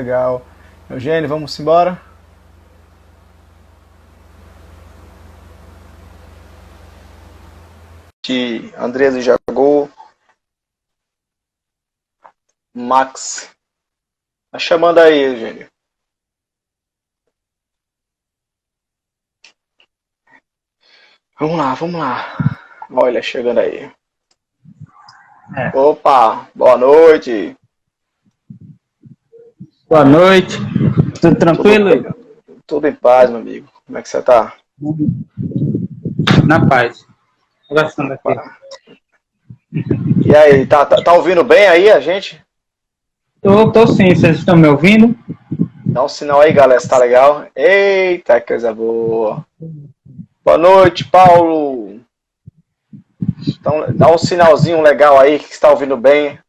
Legal. Eugênio, vamos embora? De Andresa Jagô, Max. Tá chamando aí, Eugênio. Vamos lá, vamos lá. Olha, chegando aí. É. Opa, boa noite. Boa noite. Tudo tranquilo? Tudo em paz, meu amigo. Como é que você tá? Na paz. Conversando aqui. E aí, tá ouvindo bem aí a gente? Tô sim, vocês estão me ouvindo? Dá um sinal aí, galera, se tá legal. Eita, que coisa boa. Boa noite, Paulo. Então, dá um sinalzinho legal aí, que está ouvindo bem.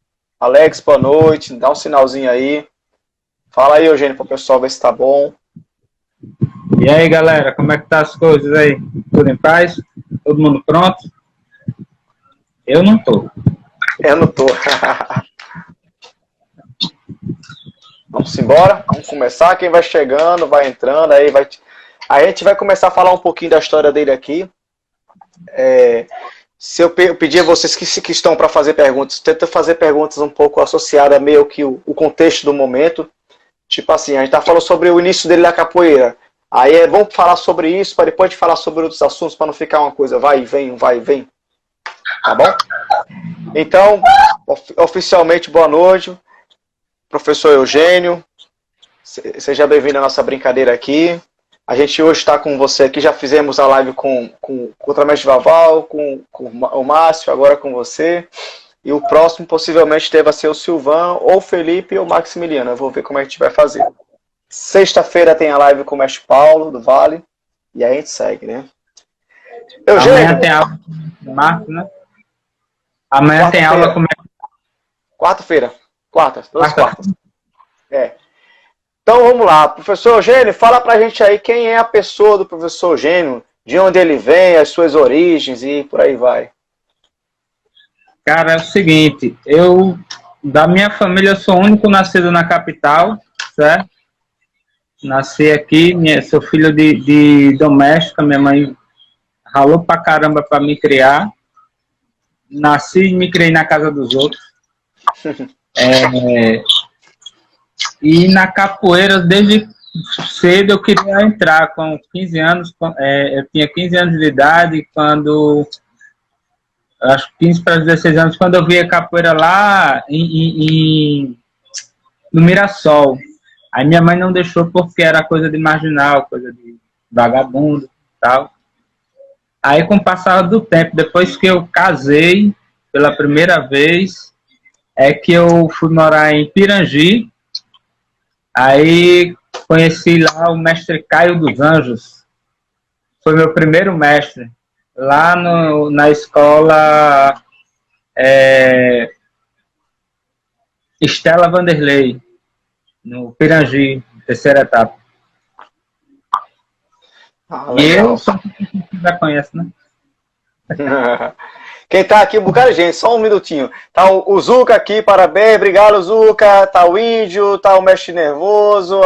Alex, boa noite. Dá um sinalzinho aí. Fala aí, Eugênio, para o pessoal ver se tá bom. E aí, galera, como é que tá as coisas aí? Tudo em paz? Todo mundo pronto? Eu não tô. Eu não tô. Vamos embora? Vamos começar. Quem vai chegando, vai entrando, aí vai. A gente vai começar a falar um pouquinho da história dele aqui. Se eu pedir a vocês que estão para fazer perguntas, tenta fazer perguntas um pouco associadas meio que o contexto do momento. Tipo assim, a gente tá falando sobre o início dele na capoeira. Aí é bom falar sobre isso, para depois de falar sobre outros assuntos, para não ficar uma coisa vai e vem, vai e vem. Tá bom? Então, oficialmente, boa noite. Professor Eugênio, seja bem-vindo à nossa brincadeira aqui. A gente hoje está com você aqui, já fizemos a live com o Ultramestre Vaval, com o Márcio, agora com você. E o próximo possivelmente deva ser o Silvan, ou o Felipe, ou o Maximiliano. Eu vou ver como é que a gente vai fazer. Sexta-feira tem a live com o Mestre Paulo, do Vale. E aí a gente segue, né? Eugênio, amanhã tem aula com o Marco, né? Amanhã tem aula com... Quarta-feira. Duas quartas. Então vamos lá. Professor Eugênio, fala pra gente aí quem é a pessoa do professor Eugênio, de onde ele vem, as suas origens e por aí vai. Cara, é o seguinte, da minha família, eu sou o único nascido na capital, certo? Nasci aqui, sou filho de doméstica, minha mãe ralou pra caramba pra me criar. Nasci e me criei na casa dos outros. E na capoeira, desde cedo, eu queria entrar. Com 15 anos, eu tinha 15 anos de idade, quando... acho que 15 para 16 anos, quando eu vi a capoeira lá no Mirassol. Aí minha mãe não deixou porque era coisa de marginal, coisa de vagabundo e tal. Aí com o passar do tempo, depois que eu casei pela primeira vez, é que eu fui morar em Pirangi. Aí conheci lá o mestre Caio dos Anjos. Foi meu primeiro mestre. Lá na escola Estela Vanderlei, no Pirangi, terceira etapa. E eu só já conhece, né? Quem tá aqui, um bocado de gente, só um minutinho. Tá o Zuca aqui, parabéns, obrigado, Zuca. Tá o Índio, tá o Mestre Nervoso,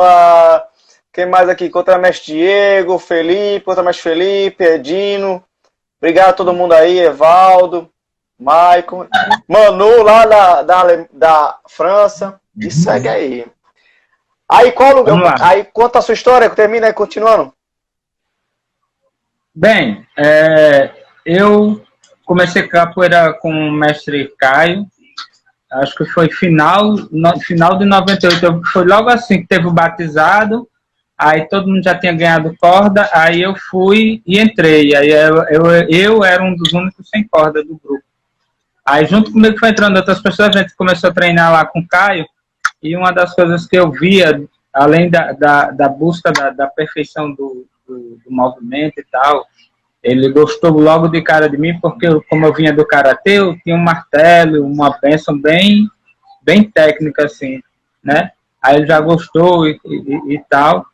quem mais aqui? Contra-mestre Diego, Felipe, contra-mestre Felipe, Edino. Obrigado a todo mundo aí, Evaldo, Maicon, Manu lá da França. E segue aí. Aí qual lugar? Aí conta a sua história, termina aí, continuando. Bem, eu comecei capoeira com o mestre Caio, acho que foi final de 98, foi logo assim que teve o batizado, aí todo mundo já tinha ganhado corda, aí eu fui e entrei, aí eu era um dos únicos sem corda do grupo. Aí junto comigo foi entrando outras pessoas, a gente começou a treinar lá com o Caio, e uma das coisas que eu via, além da busca da perfeição do movimento e tal, ele gostou logo de cara de mim, porque como eu vinha do karatê, eu tinha um martelo, uma bênção bem técnica, assim, né? Aí ele já gostou e tal.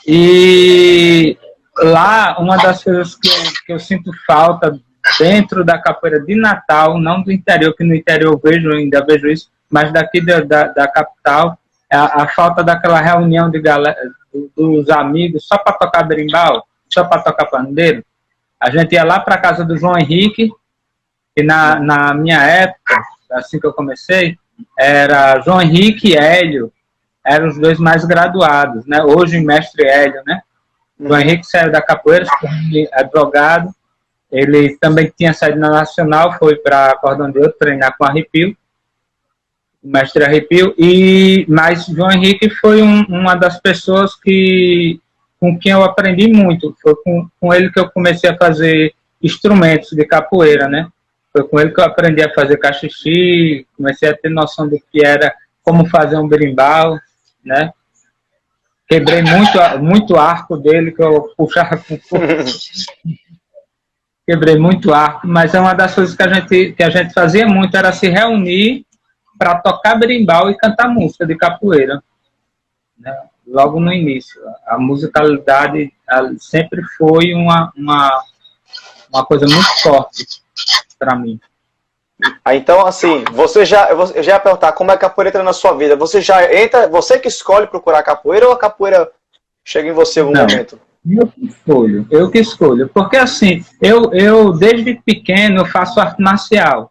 E lá, uma das coisas que eu sinto falta dentro da capoeira de Natal, não do interior, que no interior eu ainda vejo isso, mas daqui da capital, a falta daquela reunião de galera, dos amigos só para tocar berimbau, só para tocar pandeiro. A gente ia lá para a casa do João Henrique, e na minha época, assim que eu comecei, era João Henrique e Hélio, eram os dois mais graduados, né? Hoje o mestre Hélio, né? João Henrique saiu da capoeira, é advogado, ele também tinha saído na Nacional, foi para Cordão de Ouro treinar com Arrepio, o mestre Arrepio, mas João Henrique foi uma das pessoas com quem eu aprendi muito, foi com ele que eu comecei a fazer instrumentos de capoeira, né? Foi com ele que eu aprendi a fazer cachixi, comecei a ter noção do que era, como fazer um berimbau, né? Quebrei muito arco dele, que eu puxava com força. Quebrei muito arco, mas é uma das coisas que a gente fazia muito, era se reunir para tocar berimbau e cantar música de capoeira, né? Logo no início. A musicalidade sempre foi uma coisa muito forte para mim. Então, assim, eu já ia perguntar como é que a capoeira entra na sua vida. Você que escolhe procurar capoeira ou a capoeira chega em você em algum momento? Eu que escolho. Porque, assim, eu desde pequeno eu faço arte marcial.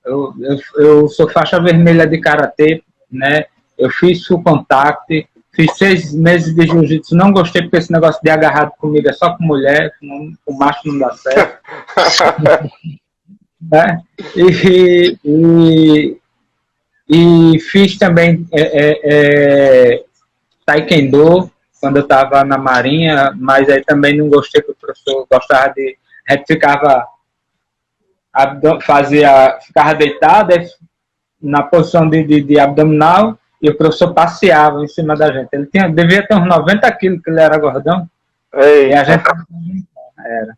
Eu sou faixa vermelha de karatê, né? Eu fiz full contact, fiz 6 meses de jiu-jitsu, não gostei porque esse negócio de agarrado comigo é só com mulher, com macho não dá certo. Né? E fiz também taekwondo quando eu estava na marinha, mas aí também não gostei, porque o professor gostava a gente ficava deitado na posição de abdominal e o professor passeava em cima da gente. Ele devia ter uns 90 quilos, que ele era gordão. Ei. E a gente era.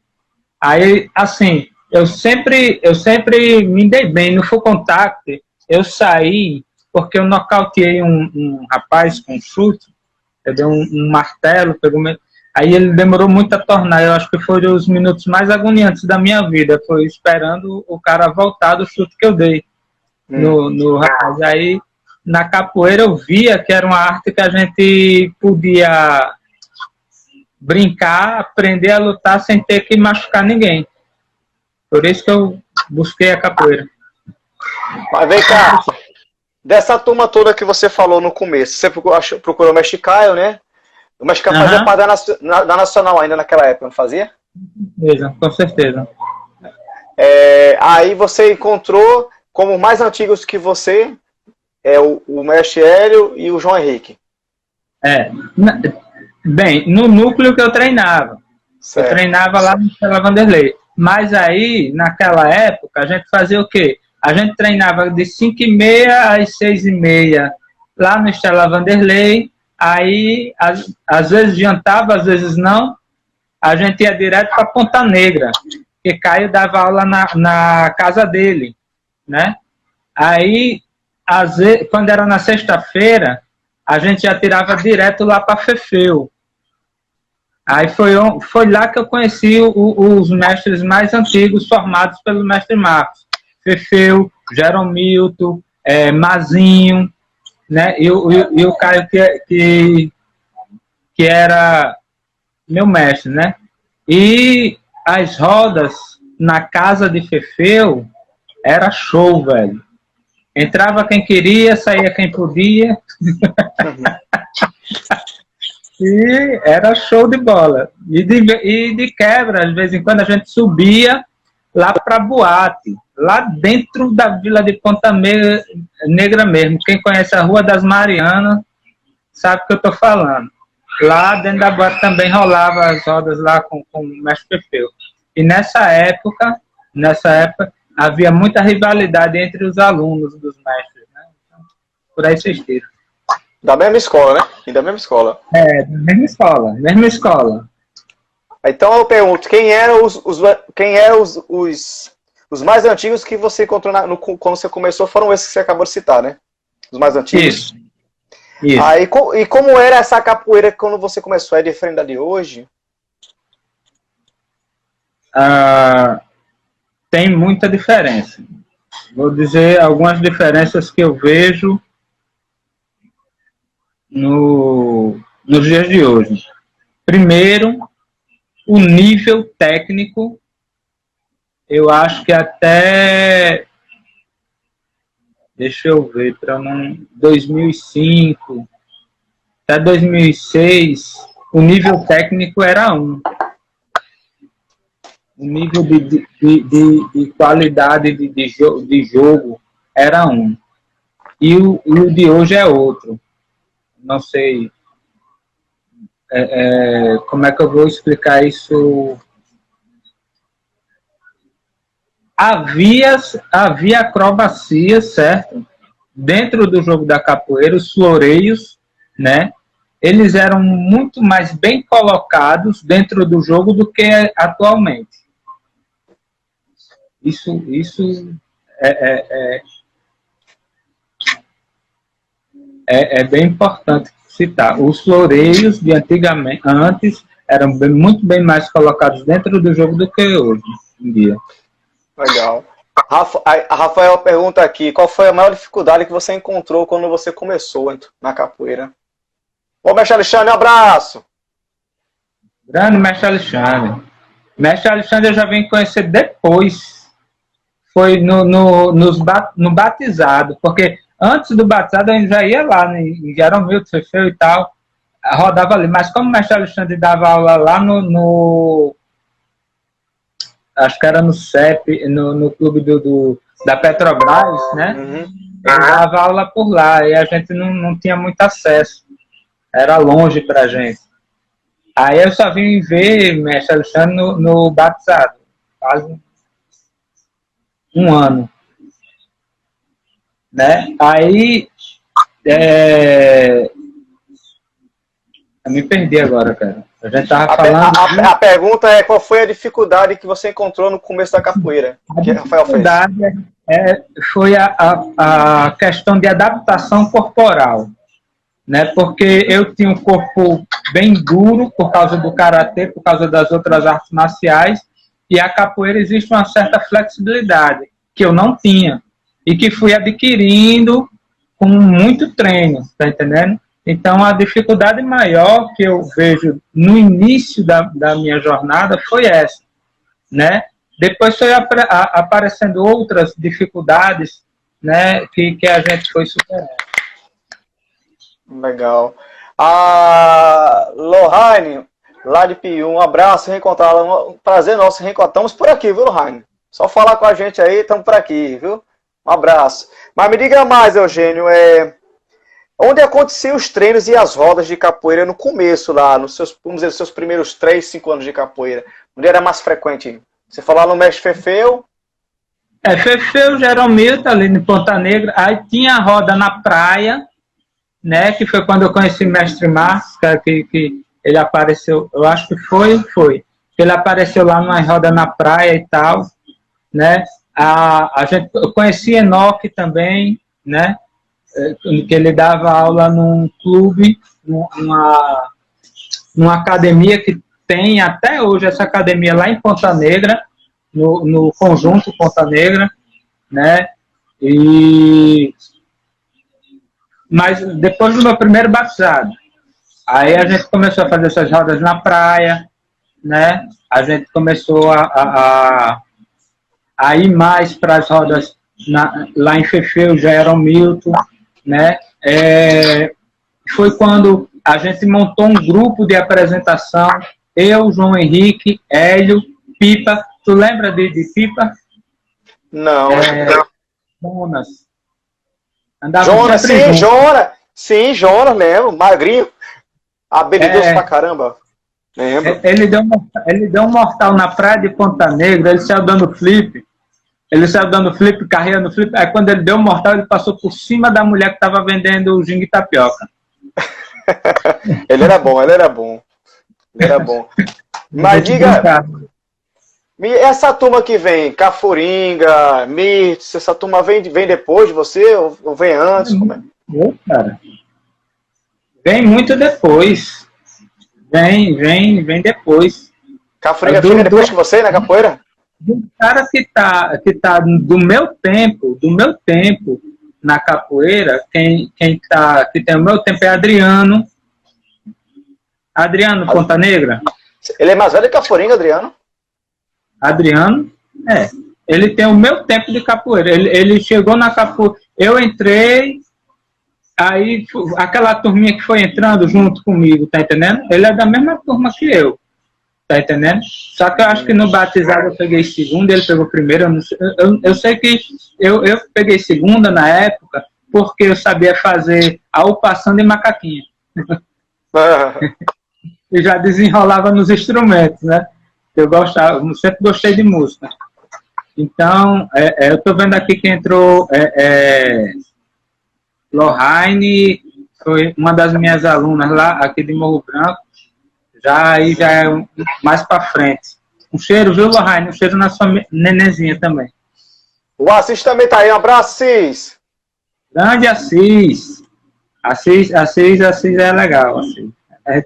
Aí, assim, eu sempre me dei bem. No full contact, eu saí porque eu nocauteei um rapaz com um chute. Eu dei um martelo, aí ele demorou muito a tornar. Eu acho que foram os minutos mais agoniantes da minha vida. Foi esperando o cara voltar do chute que eu dei no rapaz. Aí, na capoeira, eu via que era uma arte que a gente podia brincar, aprender a lutar sem ter que machucar ninguém. Por isso que eu busquei a capoeira. Mas vem cá, dessa turma toda que você falou no começo, você procurou o Mestre Caio, né? O Mestre Caio fazia parte da Nacional ainda naquela época, não fazia? Com certeza. Aí você encontrou como mais antigos que você, o Mestre Hélio e o João Henrique. Bem, no núcleo que eu treinava. Certo. Eu treinava lá no Estela Vanderlei. Mas aí, naquela época, a gente fazia o quê? A gente treinava de 5h30 às 6h30 lá no Estela Vanderlei. Aí, às vezes jantava, às vezes não. A gente ia direto para Ponta Negra, porque Caio dava aula na casa dele, né? Aí, às vezes, quando era na sexta-feira, a gente já tirava direto lá para Fefeu. Aí foi lá que eu conheci os mestres mais antigos formados pelo mestre Marcos. Fefeu, Jeromilton, Mazinho, né? E o Caio que era meu mestre, né? E as rodas na casa de Fefeu era show, velho. Entrava quem queria, saía quem podia. E era show de bola. E de quebra, de vez em quando a gente subia lá para boate, lá dentro da vila de Ponta Negra mesmo. Quem conhece a Rua das Marianas sabe o que eu estou falando. Lá dentro da boate também rolava as rodas lá com o mestre Pepeu. E nessa época havia muita rivalidade entre os alunos dos mestres, né? Então, por aí vocês tiram. Da mesma escola, né? E da mesma escola. Da mesma escola. Então eu pergunto, quem eram os mais antigos que você encontrou quando você começou? Foram esses que você acabou de citar, né? Os mais antigos? Isso. Aí, e como era essa capoeira quando você começou? É diferente da de hoje? Tem muita diferença. Vou dizer algumas diferenças que eu vejo nos dias de hoje. Primeiro, o nível técnico, eu acho que até, deixa eu ver, para 2005, até 2006, o nível técnico era 1. O nível de qualidade de jogo era 1. E o de hoje é outro. Não sei como é que eu vou explicar isso. Havia acrobacia, certo? Dentro do jogo da capoeira, os floreios, né? Eles eram muito mais bem colocados dentro do jogo do que atualmente. Isso é bem importante citar. Os floreios de antes eram muito bem mais colocados dentro do jogo do que hoje em dia. Legal. A Rafael pergunta aqui, qual foi a maior dificuldade que você encontrou quando você começou na capoeira? Ô, mestre Alexandre, um abraço! Grande mestre Alexandre. Mestre Alexandre eu já vim conhecer depois. Foi no batizado, porque antes do batizado eu já ia lá, em Jeromildo, Fefeu e tal, rodava ali. Mas como o mestre Alexandre dava aula lá acho que era no CEP, no clube da Petrobras, né? Uhum. Ele dava aula por lá e a gente não tinha muito acesso. Era longe pra gente. Aí eu só vim ver mestre Alexandre no batizado. Quase um ano. Né? Aí eu me perdi agora, cara. A gente tava falando... A pergunta é qual foi a dificuldade que você encontrou no começo da capoeira? A dificuldade foi a questão de adaptação corporal, né? Porque eu tinha um corpo bem duro por causa do karatê, por causa das outras artes marciais, e a capoeira existe uma certa flexibilidade que eu não tinha e que fui adquirindo com muito treino, tá entendendo? Então, a dificuldade maior que eu vejo no início da minha jornada foi essa, né? Depois foi aparecendo outras dificuldades, né, que a gente foi superando. Legal. A Lohane, lá de Piu, um abraço, reencontrá-la. Um prazer nosso reencontrar. Estamos por aqui, viu, Lohane? Só falar com a gente aí, estamos por aqui, viu? Um abraço. Mas me diga mais, Eugênio, onde aconteciam os treinos e as rodas de capoeira no começo, lá, nos seus primeiros 3, 5 anos de capoeira? Onde era mais frequente? Você falou no mestre Fefeu? Fefeu, Jeromildo, ali em Ponta Negra. Aí tinha a roda na praia, né, que foi quando eu conheci o mestre Marcos, que ele apareceu, eu acho que foi. Ele apareceu lá numa roda na praia e tal, né? Eu conheci Enoque também, né? Que ele dava aula num clube, numa academia que tem até hoje essa academia lá em Ponta Negra, no conjunto Ponta Negra, né? Mas depois do meu primeiro batizado, aí a gente começou a fazer essas rodas na praia, né? A gente começou a ir mais para as rodas lá em Fefeu, já era o Milton, né? Foi quando a gente montou um grupo de apresentação, eu, João Henrique, Hélio, Pipa. Tu lembra de Pipa? Não. Jonas. Jonas, sim, Jonas. Sim, Jonas, lembro. Magrinho. Habilidoso pra caramba. Lembro. Ele deu um mortal na praia de Ponta Negra, ele saiu dando flip. Carregando flip. Aí quando ele deu um mortal, ele passou por cima da mulher que estava vendendo o gingue tapioca. Ele era bom. Mas diga, essa turma que vem, Cafuringa, Mirtz, essa turma vem depois de você ou vem antes? Como é? Cara, vem muito depois. Vem depois. Cafuringa chega depois que você na capoeira? Do cara que tá do meu tempo, na capoeira, que tem o meu tempo é Adriano. Adriano Ponta Negra. Ele é mais velho que a Florinda, Adriano? Adriano, ele tem o meu tempo de capoeira. Ele chegou na capoeira. Eu entrei, aí aquela turminha que foi entrando junto comigo, tá entendendo? Ele é da mesma turma que eu, tá entendendo? Só que eu acho que no batizado eu peguei segunda, ele pegou primeiro. Eu sei que eu peguei segunda na época, porque eu sabia fazer ao passando e macaquinha. E já desenrolava nos instrumentos, né? Eu sempre gostei de música. Então, eu estou vendo aqui que entrou Lohane, foi uma das minhas alunas lá, aqui de Morro Branco. Aí já é mais para frente. Um cheiro, viu, Lohane? Um cheiro na sua nenenzinha também. O Assis também tá aí. Um abraço, Assis. Grande Assis. Assis é legal, Assis.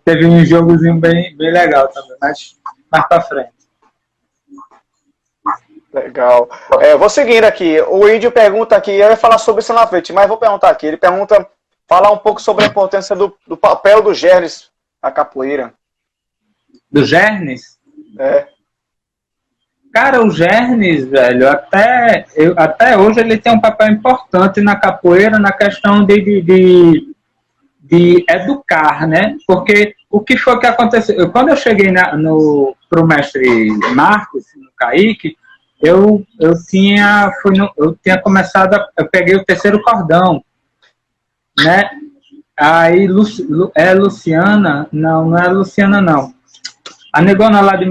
Teve um jogozinho bem legal também, mas mais para frente. Legal. Vou seguindo aqui. O Índio pergunta aqui, eu ia falar sobre isso na frente, mas vou perguntar aqui. Ele pergunta, falar um pouco sobre a importância do papel do Gernes na capoeira. Do Gernes? Cara, o Gernes, velho, até hoje ele tem um papel importante na capoeira, na questão de educar, né? Porque o que foi que aconteceu? Quando eu cheguei pro mestre Marcos, no Kaique, eu tinha começado, eu peguei o terceiro cordão, né? Aí, Luciana, não é Luciana, não. A negona lá de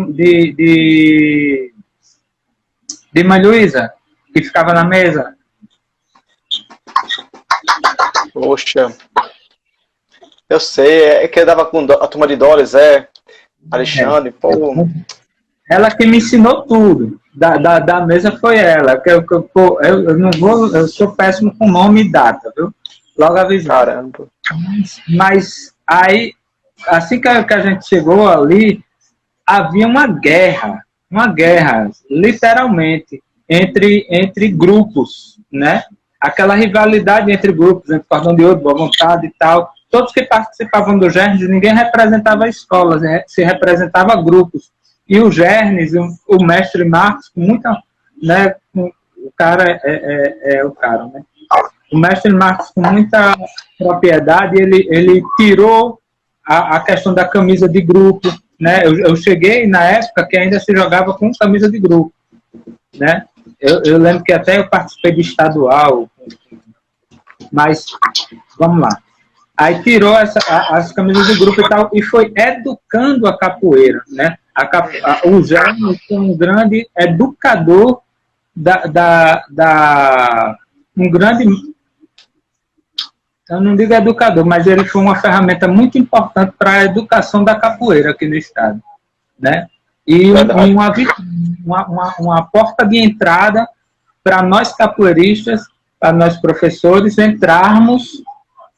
Mãe Luísa, que ficava na mesa. Poxa. Eu sei, que andava com a turma de Dólares, Alexandre, pô. Ela que me ensinou tudo. Da mesa foi ela. Eu não vou, eu sou péssimo com nome e data, viu? Logo avisando. Caramba. Mas aí, assim que a gente chegou ali, havia uma guerra, literalmente, entre grupos, né? Aquela rivalidade entre grupos, entre Cordão de Ouro, Boa Vontade e tal. Todos que participavam do Gernes, ninguém representava escolas, né? Se representava grupos. E o Gernes, o mestre Marcos, com muita, né? O cara é o cara, né? O mestre Marcos, com muita propriedade, ele tirou a questão da camisa de grupo, né? Eu cheguei na época que ainda se jogava com camisa de grupo, né? Eu lembro que até eu participei de estadual, mas vamos lá. Aí tirou as camisas de grupo e tal, e foi educando a capoeira, né? O Germes foi um grande educador um grande, eu não digo educador, mas ele foi uma ferramenta muito importante para a educação da capoeira aqui no estado, né? E uma porta de entrada para nós capoeiristas, para nós professores, entrarmos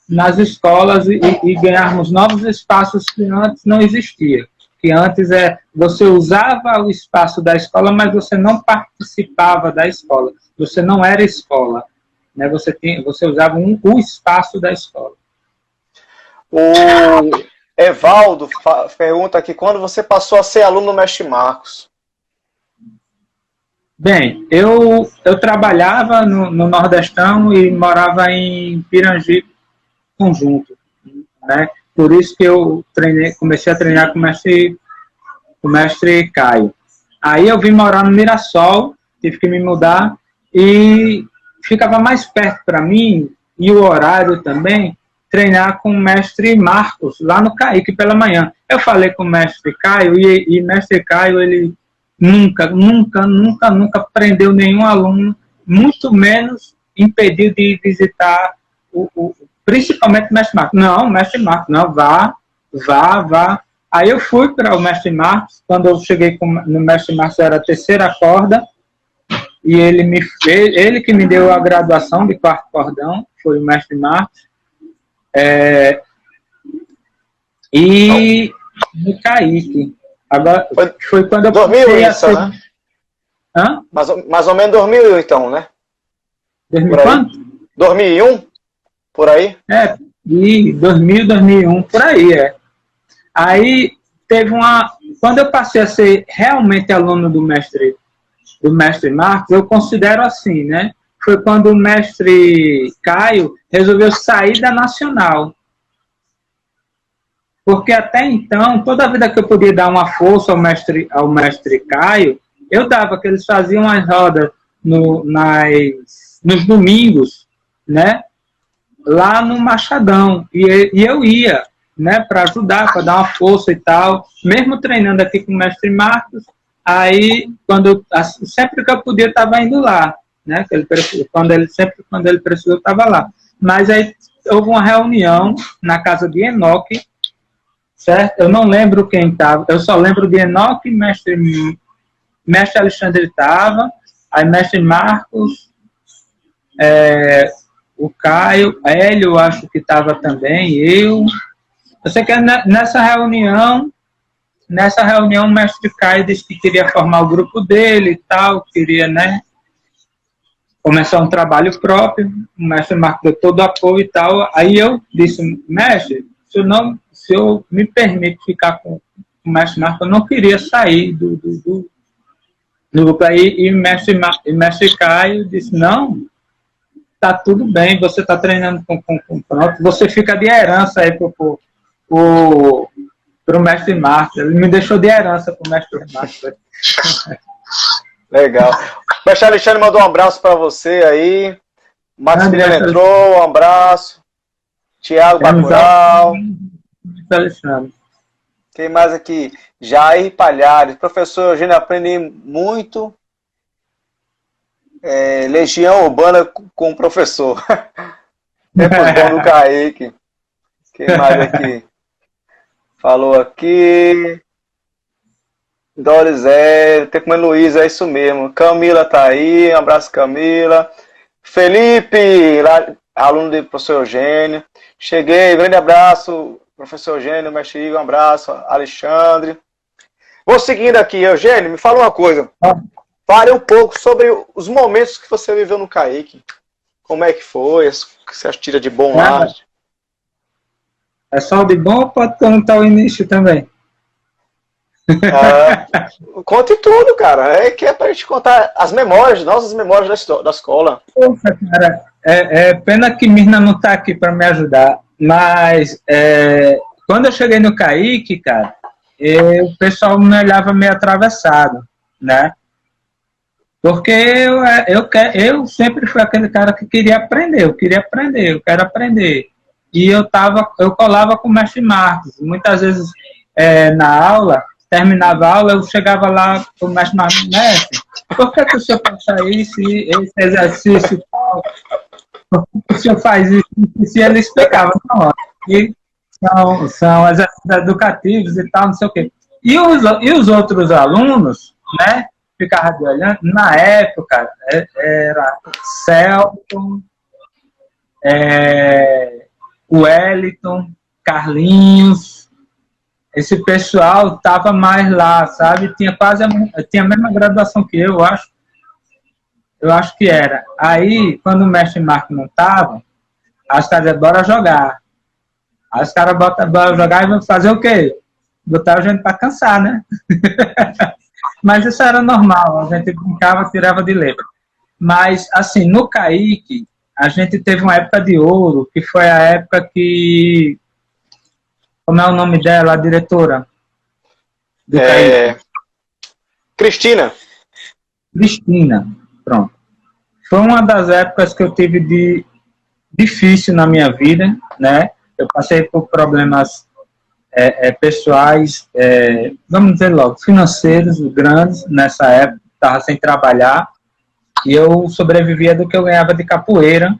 nas escolas e ganharmos novos espaços que antes não existiam. Que antes você usava o espaço da escola, mas você não participava da escola. Você não era escola, né? Você usava o espaço da escola. O Evaldo pergunta aqui, quando você passou a ser aluno do mestre Marcos? Bem, eu trabalhava no Nordestão e morava em Pirangi Conjunto, né? Por isso que eu comecei a treinar com o mestre Caio. Aí eu vim morar no Mirassol, tive que me mudar e ficava mais perto para mim, e o horário também, treinar com o mestre Marcos, lá no Kaique pela manhã. Eu falei com o mestre Caio e mestre Caio, ele nunca prendeu nenhum aluno, muito menos impediu de visitar principalmente o mestre Marcos. Não, mestre Marcos, não, vá. Aí eu fui para o mestre Marcos, quando eu cheguei no mestre Marcos era a terceira corda, e ele que me deu a graduação de quarto cordão, foi o mestre Marcos, e no Kaique. Agora, foi quando eu 2000 isso, né? Hã? Mais ou menos 2000 então, né? 2000 quanto? 2001? Por aí? E 2000, 2001, por aí, Aí teve quando eu passei a ser realmente aluno do mestre Marcos, eu considero assim, né? Foi quando o mestre Caio resolveu sair da Nacional. Porque até então, toda vida que eu podia dar uma força ao mestre Caio, eu dava, que eles faziam as rodas nos domingos, né? Lá no Machadão. E eu ia, né? Para ajudar, para dar uma força e tal. Mesmo treinando aqui com o mestre Marcos, aí, sempre que eu podia, eu estava indo lá, né? Quando ele precisou, eu estava lá. Mas aí houve uma reunião na casa de Enoque, certo? Eu não lembro quem estava, eu só lembro de Enoque, mestre Alexandre estava, aí mestre Marcos, o Caio, Hélio, acho que estava também, eu sei que nessa reunião, o mestre Caio disse que queria formar o grupo dele e tal, queria, né, começar um trabalho próprio, o mestre Marcos deu todo o apoio e tal, aí eu disse, mestre, se eu me permito ficar com o mestre Marcos, eu não queria sair do grupo aí, e o mestre Caio disse, não, tá tudo bem, você tá treinando com pronto, você fica de herança aí pro mestre Marcos, ele me deixou de herança pro mestre Marcos. Legal. O mestre Alexandre mandou um abraço para você aí, Marcos Pereira entrou, um abraço, Tiago Bacurau. Alexandre. Quem mais aqui? Jair Palhares. Professor Eugênio, aprendi muito. Legião Urbana com o professor. Tempos bons do Kaique. Quem mais aqui? Falou aqui. Doris Tecman Luiz, é isso mesmo. Camila tá aí. Um abraço, Camila. Felipe, aluno do professor Eugênio. Cheguei, grande abraço. Professor Eugênio, mestre Igor, um abraço. Alexandre. Vou seguindo aqui. Eugênio, me fala uma coisa. Fale um pouco sobre os momentos que você viveu no Kaique. Como é que foi? O que você tira de bom lá? É só de bom ou pode contar o início também? Conte tudo, cara. É que é pra gente contar as memórias, nossas memórias da escola. Poxa, cara, pena que Mirna não tá aqui para me ajudar. Mas quando eu cheguei no Kaique, cara, o pessoal me olhava meio atravessado, né? Porque eu sempre fui aquele cara que queria aprender, eu quero aprender. E eu colava com o mestre Marcos. Muitas vezes na aula, terminava a aula, eu chegava lá com o mestre Marcos, mestre, por que o senhor passa esse exercício? O senhor faz isso? E ele explicava, não, e são exercícios educativos e tal, não sei o quê. E os outros alunos, né, ficavam olhando. Na época, era Celton, Wellington, Carlinhos, esse pessoal estava mais lá, sabe? Tinha a mesma graduação que eu acho. Eu acho que era. Aí, quando o mestre Marcos não estava, os caras diziam, bora jogar. Aí os caras bora jogar e vão fazer o quê? Botar a gente para cansar, né? Mas isso era normal, a gente brincava, tirava de letra. Mas, assim, no Kaique, a gente teve uma época de ouro, que foi a época que... Como é o nome dela, a diretora? Do Kaique? Cristina. Cristina, pronto. Foi uma das épocas que eu tive difícil na minha vida, né? Eu passei por problemas pessoais, vamos dizer logo, financeiros grandes nessa época, estava sem trabalhar, e eu sobrevivia do que eu ganhava de capoeira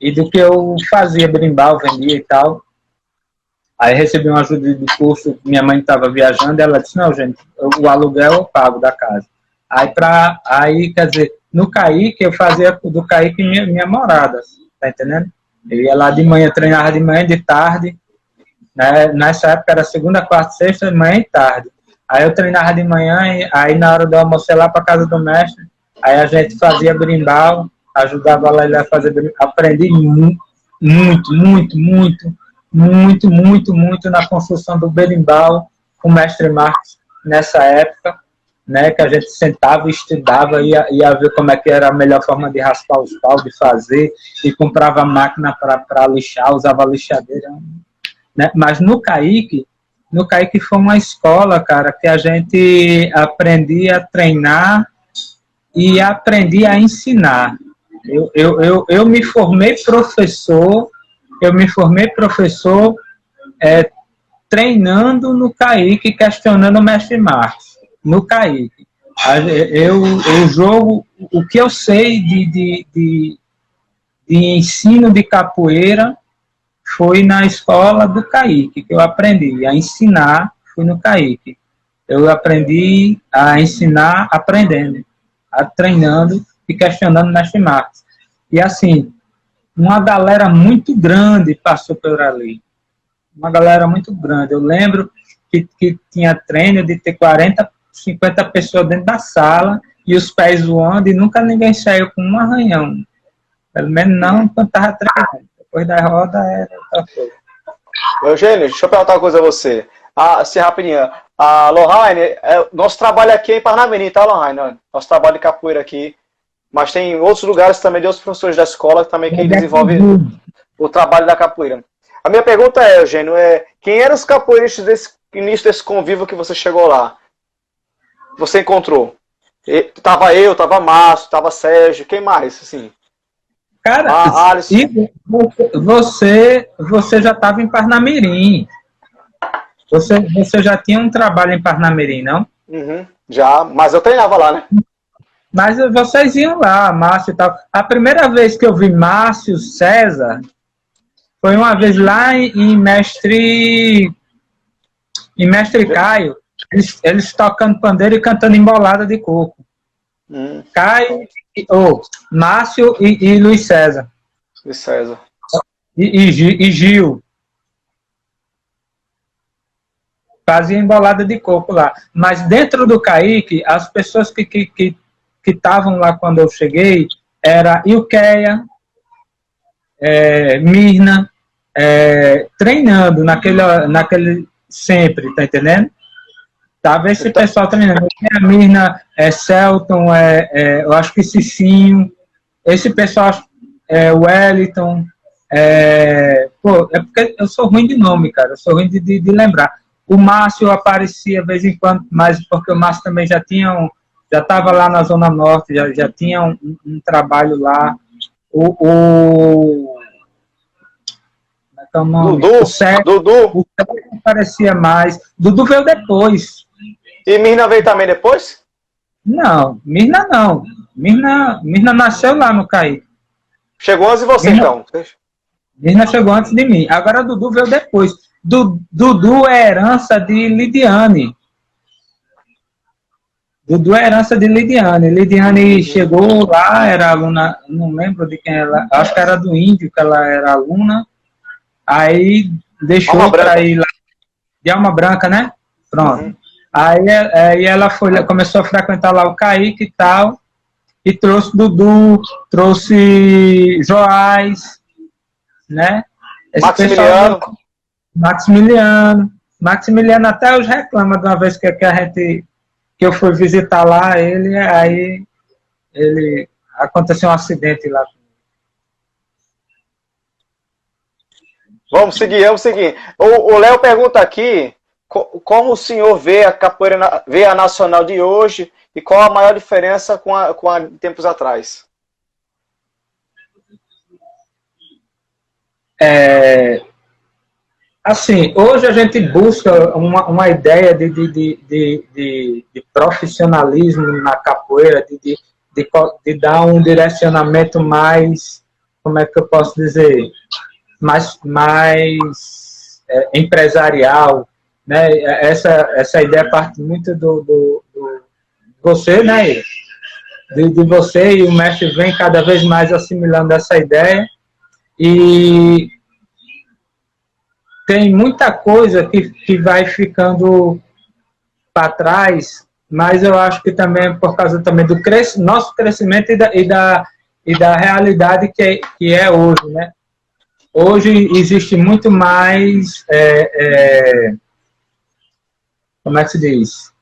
e do que eu fazia, brimbal, vendia e tal. Aí recebi uma ajuda de curso, minha mãe estava viajando, e ela disse, não, gente, o aluguel eu pago da casa. Aí, quer dizer, no Kaique, eu fazia do Kaique minha morada, tá entendendo? Eu ia lá de manhã, treinava de manhã, de tarde, né? Nessa época era segunda, quarta, sexta, manhã e tarde. Aí eu treinava de manhã, e aí na hora do almoço ia lá para casa do mestre, aí a gente fazia brimbal, ajudava lá ele a fazer, aprendi muito na construção do berimbau com o mestre Marcos nessa época, né, que a gente sentava e estudava, ia ver como é que era a melhor forma de raspar os paus, de fazer, e comprava máquina para lixar, usava lixadeira, né? Mas no CAIC foi uma escola, cara, que a gente aprendia a treinar e aprendia a ensinar. Eu me formei professor, treinando no CAIC, questionando o mestre Marcos, no CAIC. Eu jogo, o que eu sei de ensino de capoeira foi na escola do CAIC, que eu aprendi a ensinar, fui no CAIC. Eu aprendi a ensinar aprendendo, treinando e questionando o mestre Marcos. E assim, uma galera muito grande passou por ali. Uma galera muito grande. Eu lembro que tinha treino de ter 40, 50 pessoas dentro da sala e os pés voando e nunca ninguém saiu com um arranhão. Pelo menos não quando estava treinando. Depois da roda era outra coisa. Eugênio, deixa eu perguntar uma coisa a você. Assim, rapidinho. A Lohane, nosso trabalho aqui é em Parnamirim, tá, Lohane? Nosso trabalho de capoeira aqui. Mas tem outros lugares também, de outros professores da escola também que desenvolvem o trabalho da capoeira. A minha pergunta é, Eugênio, quem eram os capoeiristas desse início desse convívio que você chegou lá? Você encontrou? Tava Márcio, tava Sérgio, quem mais, assim? Cara, você já estava em Parnamirim. Você já tinha um trabalho em Parnamirim, não? Uhum, já, mas eu treinava lá, né? Mas vocês iam lá, Márcio e tal. A primeira vez que eu vi Márcio César foi uma vez lá em Mestre Caio. Eles tocando pandeiro e cantando embolada de coco. Caio, Márcio e Luiz César. Luiz César. E Gil. Fazia embolada de coco lá. Mas dentro do CAIC, as pessoas que estavam lá quando eu cheguei era Ilqueia, Mirna, treinando naquele sempre, tá entendendo? Tava esse pessoal treinando. A Mirna, Celton, eu acho que Cicinho, esse pessoal, Wellington, porque eu sou ruim de nome, cara, eu sou ruim de lembrar. O Márcio aparecia de vez em quando, mas porque o Márcio também já estava lá na Zona Norte, já tinha um trabalho lá. Dudu? O Sérgio aparecia mais. Dudu veio depois. E Mirna veio também depois? Não, Mirna não. Mirna nasceu lá no CAIC. Chegou antes de você, então? Mirna chegou antes de mim. Agora Dudu veio depois. Dudu é herança de Lidiane. Dudu é herança de Lidiane. Lidiane chegou lá, era aluna, não lembro de quem ela, acho que era do Índio, que ela era aluna. Aí deixou para ir lá. De Alma Branca, né? Pronto. Uhum. Aí ela começou a frequentar lá o CAIC e tal. E trouxe Dudu, trouxe Joás, né? Maximiliano até hoje reclama de uma vez que eu fui visitar lá, aí aconteceu um acidente lá. Vamos seguir. O Léo pergunta aqui, como o senhor vê a capoeira, vê a nacional de hoje e qual a maior diferença com a de tempos atrás? Assim, hoje a gente busca uma ideia de profissionalismo na capoeira, de dar um direcionamento mais, como é que eu posso dizer, mais empresarial, né? Essa ideia parte muito do você, né? De você, e o mestre vem cada vez mais assimilando essa ideia, e tem muita coisa que vai ficando para trás, mas eu acho que também por causa também do nosso crescimento e e da realidade que é hoje, né? Hoje existe muito mais, como é que se diz?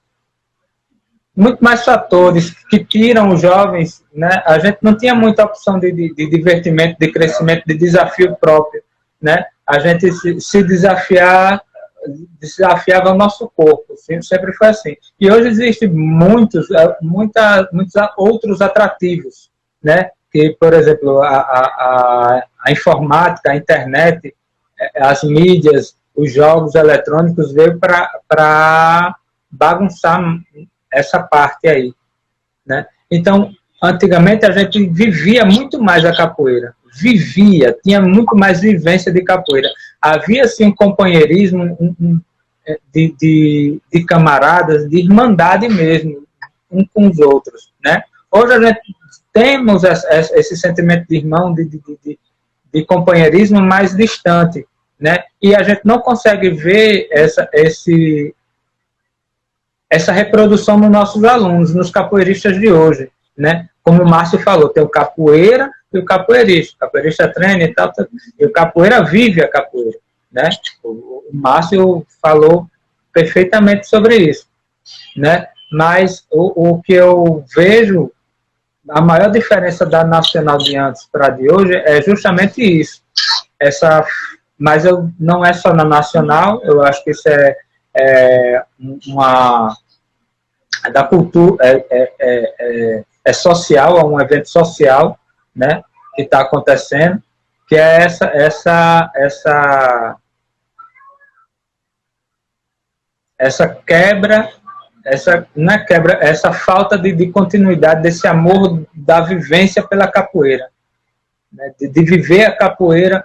Muito mais fatores que tiram os jovens, né? A gente não tinha muita opção de divertimento, de crescimento, de desafio próprio, né? A gente se desafiava o nosso corpo, sempre foi assim. E hoje existem muitos outros atrativos, né? Que, por exemplo, a informática, a internet, as mídias, os jogos eletrônicos veio para bagunçar essa parte aí, né? Então, antigamente a gente vivia muito mais a capoeira, tinha muito mais vivência de capoeira. Havia, assim, um companheirismo de camaradas, de irmandade mesmo, um com os outros, né? Hoje a gente temos esse sentimento de irmão, de companheirismo mais distante, né? E a gente não consegue ver essa reprodução nos nossos alunos, nos capoeiristas de hoje, né? Como o Márcio falou, tem o capoeira e o capoeirista. O capoeirista treina e tal, e o capoeira vive a capoeira, né? O Márcio falou perfeitamente sobre isso, né? Mas o que eu vejo, a maior diferença da nacional de antes para a de hoje é justamente isso. Mas não é só na nacional, eu acho que isso é da cultura, é social, é um evento social, né, que está acontecendo, que é essa quebra, essa falta de continuidade desse amor da vivência pela capoeira, né, de viver a capoeira.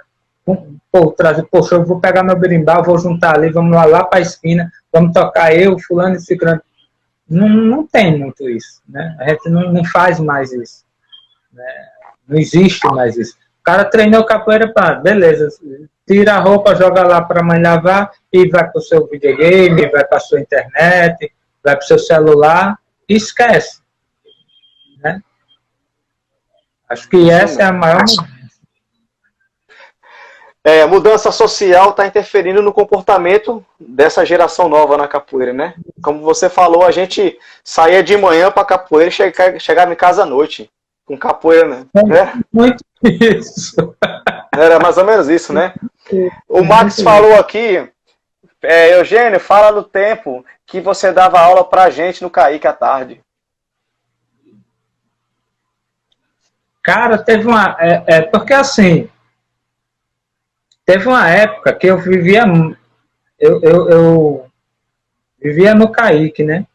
Poxa, eu vou pegar meu berimbau, vou juntar ali, vamos lá para a esquina, vamos tocar eu, fulano e ciclano. Não tem muito isso, né? A gente não faz mais isso, né? Não existe mais isso. O cara treinou capoeira, beleza, tira a roupa, joga lá para a mãe lavar e vai para o seu videogame, vai para a sua internet, vai para o seu celular e esquece, né? Acho que essa é a maior mudança. A mudança social está interferindo no comportamento dessa geração nova na capoeira, né? Como você falou, a gente saía de manhã para capoeira e chegava em casa à noite com capoeira, né? Muito isso. Era mais ou menos isso, né? O Max falou aqui, Eugênio, fala do tempo que você dava aula pra gente no Kaique à tarde. Cara, teve uma... porque assim... Teve uma época que eu vivia vivia no Kaique, né?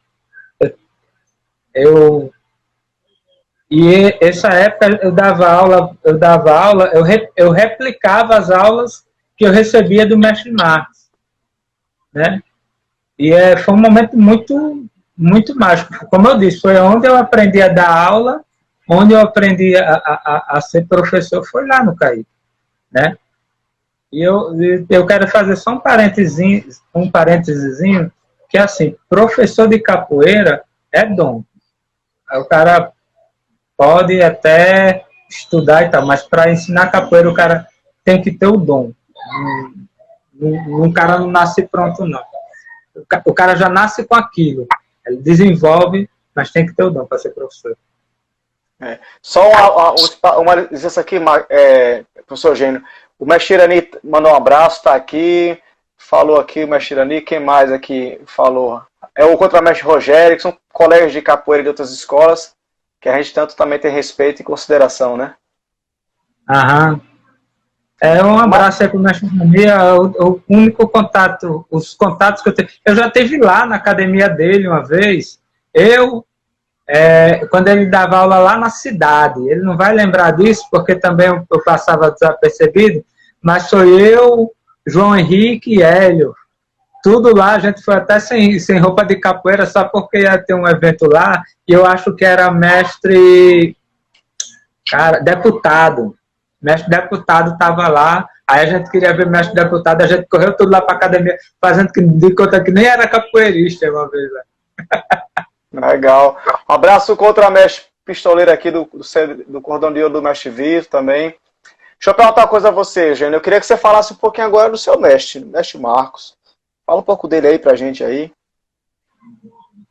E essa época eu dava aula, eu replicava as aulas que eu recebia do mestre Marcos, né? E foi um momento muito, muito mágico. Como eu disse, foi onde eu aprendi a dar aula, onde eu aprendi a ser professor, foi lá no Kaique, né? E eu quero fazer só um parênteses, que assim, professor de capoeira é dom. O cara pode até estudar e tal, mas para ensinar capoeira o cara tem que ter o dom. O cara não nasce pronto, não. O cara já nasce com aquilo. Ele desenvolve, mas tem que ter o dom para ser professor. Só uma licença aqui, professor Eugênio. O mestre Irani mandou um abraço, está aqui. Falou aqui o mestre Irani. Quem mais aqui falou? É o contramestre Rogério, que são colegas de capoeira de outras escolas, que a gente tanto também tem respeito e consideração, né? Aham. Um abraço aí para o mestre Irani. O único contato, os contatos que eu tenho. Eu já estive lá na academia dele uma vez. Quando ele dava aula lá na cidade, ele não vai lembrar disso, porque também eu passava desapercebido, mas sou eu, João Henrique e Hélio, tudo lá, a gente foi até sem roupa de capoeira, só porque ia ter um evento lá, e eu acho que era mestre deputado estava lá, aí a gente queria ver mestre deputado, a gente correu tudo lá para a academia, fazendo de conta que nem era capoeirista uma vez, né? Legal. Um abraço contra o mestre pistoleiro aqui do Cordão de Ouro do Mestre Vitor também. Deixa eu perguntar uma coisa a você, Eugênio. Eu queria que você falasse um pouquinho agora do seu mestre, mestre Marcos. Fala um pouco dele aí pra gente aí.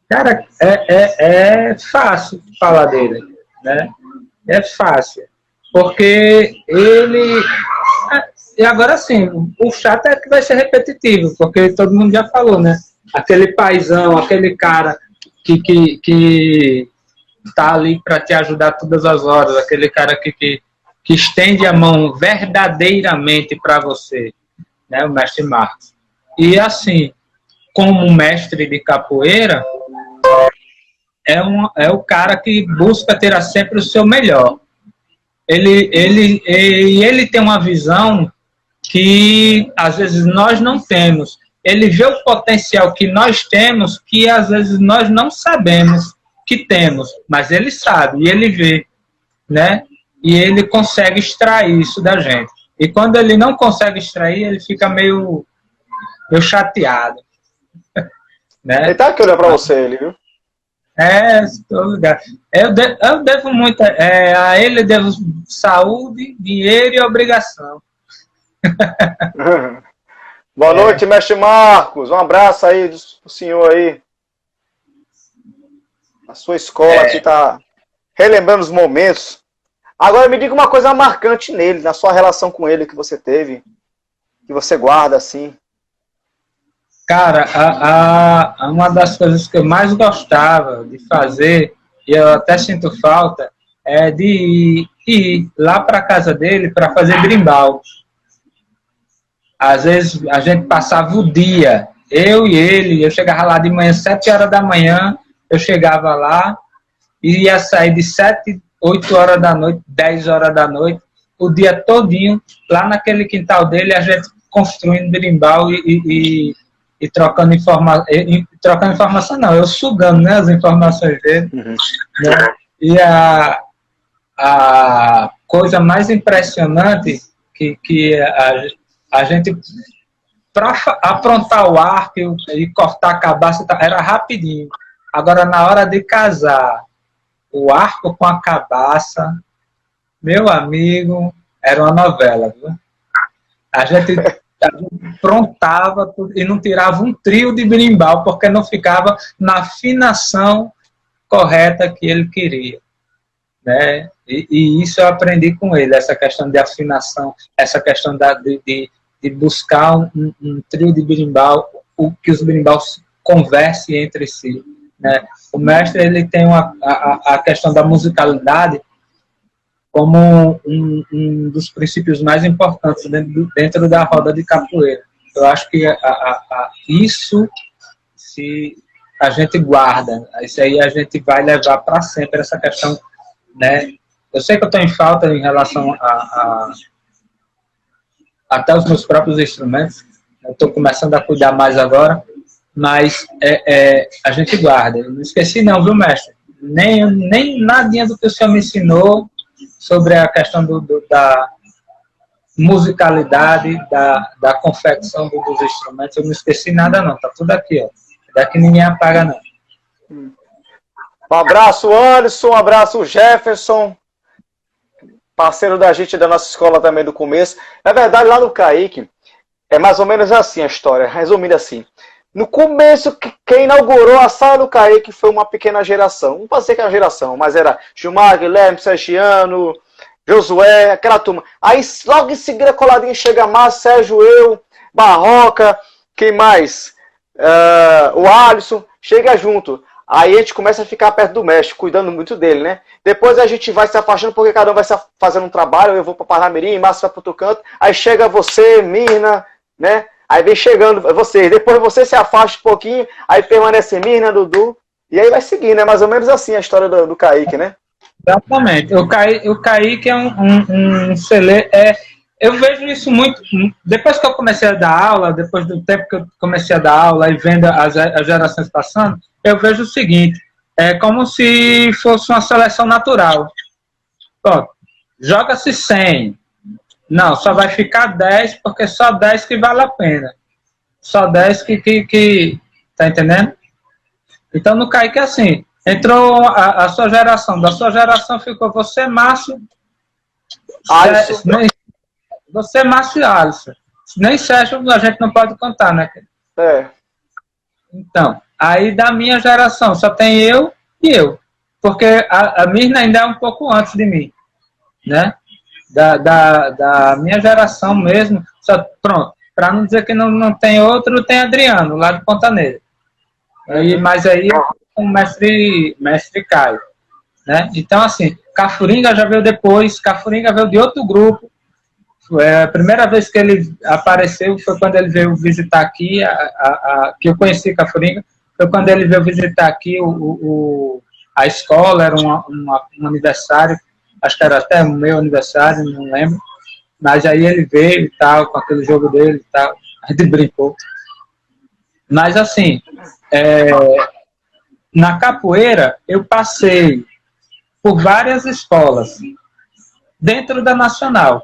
Cara, é fácil falar dele, né? É fácil. Porque ele... E agora sim, o chato é que vai ser repetitivo, porque todo mundo já falou, né? Aquele paizão, aquele cara que tá ali para te ajudar todas as horas, aquele cara que estende a mão verdadeiramente para você, né? O mestre Marcos. E assim, como mestre de capoeira, é o cara que busca ter sempre o seu melhor. Ele tem uma visão que às vezes nós não temos. Ele vê o potencial que nós temos, que às vezes nós não sabemos que temos, mas ele sabe, e ele vê, né? E ele consegue extrair isso da gente. E quando ele não consegue extrair, ele fica meio chateado. Né? Ele tá aqui olhando pra você, ele, viu? Estou ligado. Eu devo muito, a ele devo saúde, dinheiro e obrigação. Boa noite, mestre Marcos. Um abraço aí do senhor aí. A sua escola aqui tá relembrando os momentos. Agora me diga uma coisa marcante nele, na sua relação com ele que você teve, que você guarda assim. Cara, uma das coisas que eu mais gostava de fazer, e eu até sinto falta, é de ir lá para casa dele para fazer brimbal. Às vezes a gente passava o dia, eu e ele, eu chegava lá de manhã, 7 horas da manhã, eu chegava lá e ia sair de 7, 8 horas da noite, 10 horas da noite, o dia todinho, lá naquele quintal dele, a gente construindo brimbal e trocando informação, não, eu sugando, né, as informações dele. Uhum. Né? E a coisa mais impressionante que a gente, para aprontar o arco e cortar a cabaça, era rapidinho. Agora, na hora de casar o arco com a cabaça, meu amigo, era uma novela, viu? A gente aprontava e não tirava um trio de berimbau, porque não ficava na afinação correta que ele queria. Né? E isso eu aprendi com ele, essa questão de afinação, essa questão de buscar um trio de berimbau, que os berimbaus conversem entre si. Né? O mestre ele tem a questão da musicalidade como um dos princípios mais importantes dentro da roda de capoeira. Eu acho que isso, se a gente guarda, isso aí a gente vai levar para sempre, essa questão. Né? Eu sei que eu estou em falta em relação até os meus próprios instrumentos, eu estou começando a cuidar mais agora, mas a gente guarda. Eu não esqueci não, viu, mestre? Nem nadinha do que o senhor me ensinou sobre a questão da musicalidade, da confecção dos instrumentos, eu não esqueci nada não, tá tudo aqui, ó. Daqui ninguém apaga não. Um abraço, Anderson, um abraço, Jefferson, parceiro da gente da nossa escola também do começo. Na verdade, lá no Kaique, é mais ou menos assim a história, resumindo assim. No começo, quem inaugurou a sala do Kaique foi uma pequena geração. Não pode ser que é uma geração, mas era Gilmar, Guilherme, Sergiano, Josué, aquela turma. Aí, logo em seguida, coladinho chega Márcio, Sérgio, eu, Barroca, quem mais? O Alisson, chega junto. Aí a gente começa a ficar perto do mestre, cuidando muito dele, né? Depois a gente vai se afastando, porque cada um vai se fazendo um trabalho, eu vou para Parnamirim, Márcio vai para outro canto, aí chega você, Mirna, né? Aí vem chegando vocês, depois você se afasta um pouquinho, aí permanece Mirna, Dudu, e aí vai seguindo, é mais ou menos assim a história do Kaique, né? Exatamente. O Kaique é um celeiro. Eu vejo isso muito. Depois que eu comecei a dar aula, depois do tempo que eu comecei a dar aula e vendo as gerações passando, eu vejo o seguinte: é como se fosse uma seleção natural. Pronto, joga-se 100. Não, só vai ficar 10, porque só 10 que vale a pena. Só 10 que tá entendendo? Então no Kaique é assim. Entrou a sua geração. Da sua geração ficou você, Márcio. Alisson. Você, Márcio e Alisson. Nem Sérgio a gente não pode contar, né? É. Então, aí da minha geração só tem eu e eu. Porque a Mirna ainda é um pouco antes de mim, né? Da minha geração mesmo. Só, pronto, para não dizer que não tem outro, tem Adriano, lá de Ponta Negra. Mas aí é o mestre Caio, né? Então, assim, Cafuringa já veio depois, Cafuringa veio de outro grupo. A primeira vez que ele apareceu foi quando ele veio visitar aqui, que eu conheci Cafuringa, foi quando ele veio visitar aqui a escola, era um aniversário, acho que era até o meu aniversário, não lembro, mas aí ele veio e tal, com aquele jogo dele e tal, a gente brincou. Mas assim, na capoeira eu passei por várias escolas, dentro da Nacional.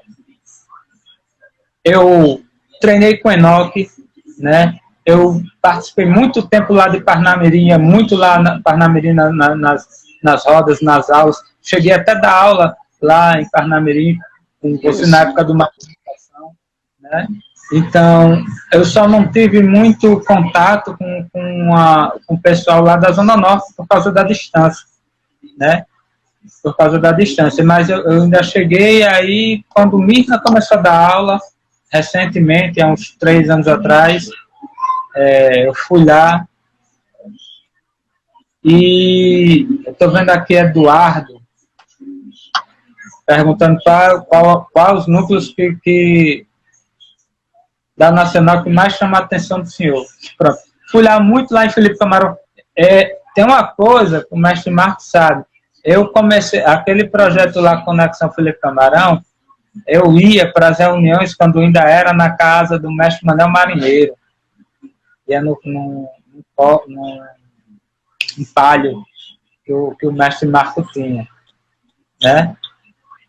Eu treinei com Enoque, né? Eu participei muito tempo lá de Parnamirim, muito lá na Parnamirim nas rodas, nas aulas. Cheguei até dar aula lá em Parnamirim, com você na época do Matrificação, né? Então, eu só não tive muito contato com o pessoal lá da Zona Norte por causa da distância, né? Por causa da distância. Mas eu ainda cheguei aí, quando o Mirna começou a dar aula, recentemente, há uns 3 anos atrás, eu fui lá e eu estou vendo aqui Eduardo perguntando qual os núcleos que da Nacional que mais chama a atenção do senhor. Pronto. Fui lá muito lá em Felipe Camarão. Tem uma coisa que o mestre Marcos sabe. Eu comecei aquele projeto lá, Conexão Felipe Camarão. Eu ia para as reuniões quando ainda era na casa do mestre Manuel Marinheiro. Ia no palio que o mestre Marco tinha, né?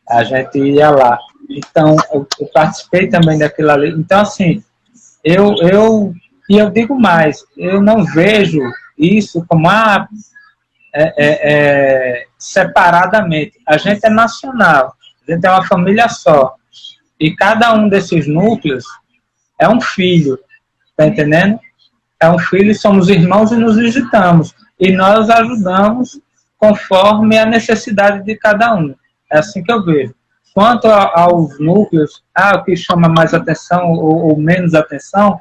A gente ia lá. Então, eu participei também daquilo ali. Então, assim, eu digo mais, eu não vejo isso como separadamente. A gente é nacional. A gente é uma família só. E cada um desses núcleos é um filho. Tá entendendo? É um filho, somos irmãos e nos visitamos. E nós ajudamos conforme a necessidade de cada um. É assim que eu vejo. Quanto aos núcleos, o que chama mais atenção ou menos atenção,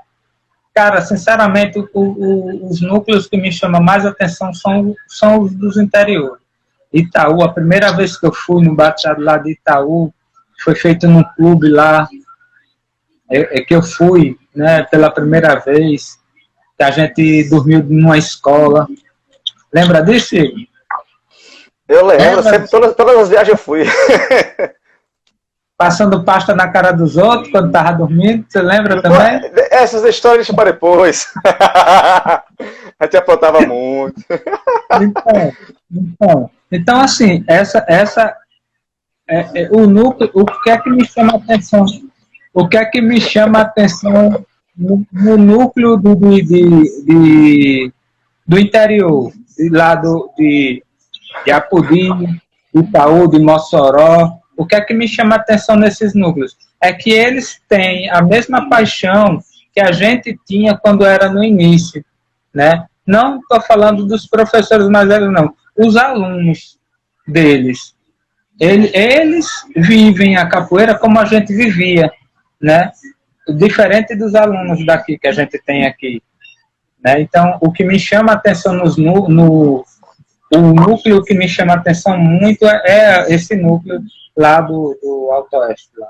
cara, sinceramente, os núcleos que me chamam mais atenção são os dos interiores. Itaú, a primeira vez que eu fui no batizado lá de Itaú, foi feito num clube lá, que eu fui, né, pela primeira vez, que a gente dormiu numa escola. Lembra disso, Igor? Eu lembro, sempre, todas as viagens eu fui. Passando pasta na cara dos outros quando estava dormindo, você lembra também? Essas histórias deixa para depois. A gente apontava muito. Então assim, o núcleo, o que é que me chama a atenção? O que é que me chama a atenção no núcleo do interior, lá de Apodi, de Itaú, de Mossoró? O que é que me chama a atenção nesses núcleos? É que eles têm a mesma paixão que a gente tinha quando era no início, né? Não estou falando dos professores mais velhos, não. Os alunos deles. Eles vivem a capoeira como a gente vivia, né? Diferente dos alunos daqui que a gente tem aqui, né? Então, o que me chama a atenção o núcleo que me chama a atenção muito é esse núcleo lá do Alto Oeste, lá.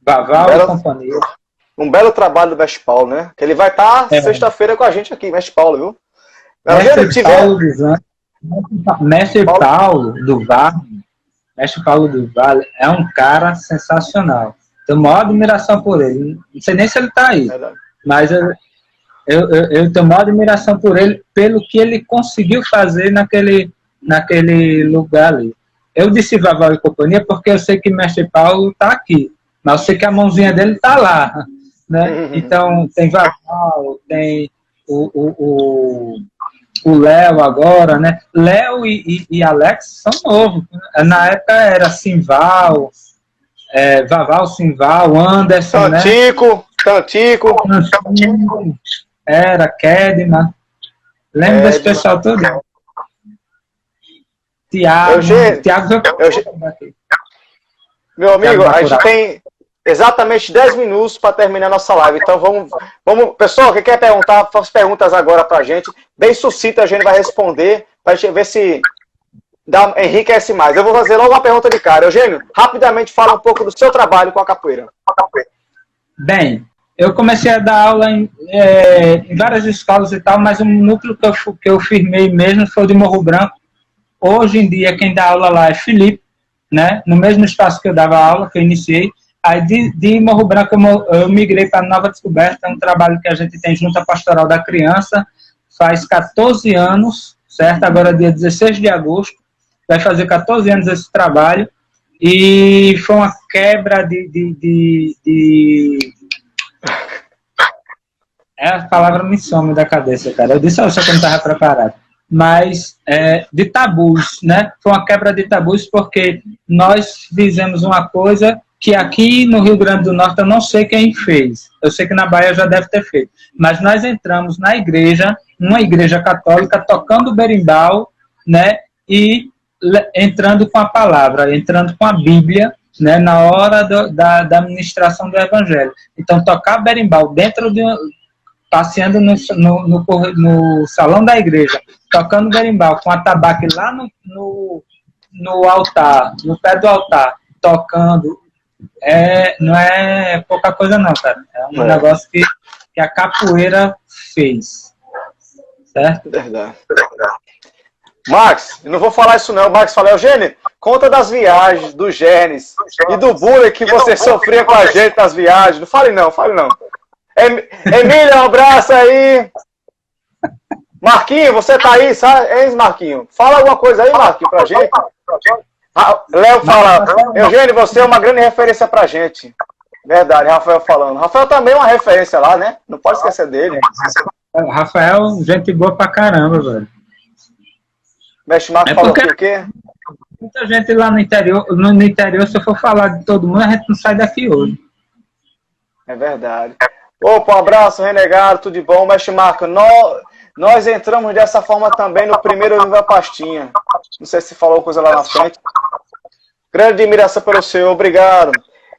Baval e companhia. Um belo trabalho do Mestre Paulo, né? Que ele vai estar sexta-feira com a gente aqui, Mestre Paulo, viu? Mestre Paulo do Vale é um cara sensacional. Tenho a maior admiração por ele. Não sei nem se ele está aí, mas eu tenho a maior admiração por ele, pelo que ele conseguiu fazer naquele lugar ali. Eu disse Vaval e companhia porque eu sei que Mestre Paulo está aqui, mas eu sei que a mãozinha dele está lá, né? Então, tem Vaval, tem o o Léo agora, né? Léo e Alex são novos. Na época era Simval, Vaval, Simval, Anderson, Tantico. Era Kedman. Lembro desse pessoal todo. Tiago. Meu amigo, a gente tem exatamente 10 minutos para terminar nossa live. Então vamos. Pessoal, quem quer perguntar, faz perguntas agora para a gente. Bem sucinta, a gente vai responder para a gente ver se enriquece mais. Eu vou fazer logo uma pergunta de cara. Eugênio, rapidamente fala um pouco do seu trabalho com a capoeira. Bem, eu comecei a dar aula em várias escolas e tal, mas o núcleo que eu firmei mesmo foi o de Morro Branco. Hoje em dia, quem dá aula lá é Felipe, né? No mesmo espaço que eu dava aula, que eu iniciei. Aí de Morro Branco eu migrei para Nova Descoberta, um trabalho que a gente tem junto à Pastoral da Criança, faz 14 anos, certo? Agora dia 16 de agosto, vai fazer 14 anos esse trabalho, e foi uma quebra a palavra me some da cabeça, cara. Eu disse a você que eu não estava preparado. Mas de tabus, né? Foi uma quebra de tabus porque nós fizemos uma coisa que aqui no Rio Grande do Norte eu não sei quem fez. Eu sei que na Bahia já deve ter feito. Mas nós entramos na igreja, uma igreja católica, tocando berimbau, né? E entrando com a palavra, entrando com a Bíblia, né? Na hora da ministração do Evangelho. Então, tocar berimbau dentro de passeando no salão da igreja, tocando berimbau com atabaque lá no altar, no pé do altar, tocando, não é pouca coisa não, cara. É um negócio que a capoeira fez. Certo? Verdade. Max, eu não vou falar isso não. O Max fala, Eugênio, conta das viagens, do Gernes e do bullying que você sofria com a gente nas viagens. Não fale não. Emília, um abraço aí. Marquinho, você tá aí, sabe? Hein, Marquinho? Fala alguma coisa aí, Marquinho, pra gente. Léo fala, Eugênio, você é uma grande referência pra gente. Verdade, Rafael falando. Rafael também é uma referência lá, né? Não pode esquecer dele. Rafael, gente boa pra caramba, velho. Mestre Marco falou o quê? Muita gente lá no interior, se eu for falar de todo mundo, a gente não sai daqui hoje. É verdade. Opa, um abraço, renegado, tudo de bom. Mestre Marco, nós entramos dessa forma também no primeiro nível da pastinha. Não sei se falou coisa lá na frente. Grande admiração pelo senhor, obrigado.